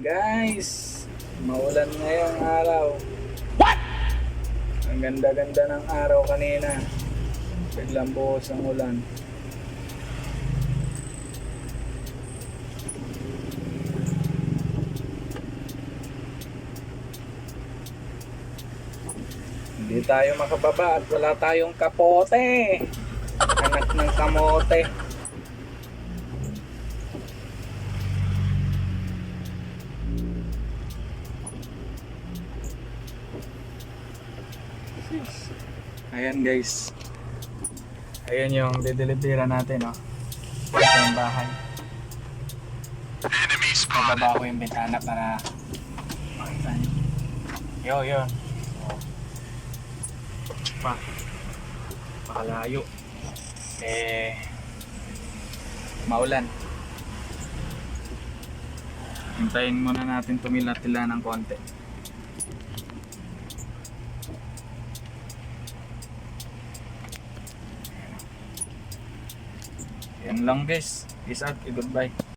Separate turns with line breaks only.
Guys, maulan ngayong araw. What? Ang ganda-ganda ng araw kanina. Biglang buhos ang ulan. Hindi tayo makababa at wala tayong kapote. Anak ng kamote. Ayan guys. Ayan yung didelibera natin, oh. Ito yung bahay. Nababa ko yung bintana para makita nyo. Yun. Makalayo. Maulan. Hintayin muna natin tumila-tila ng konti. Yan lang guys. Peace out. Goodbye.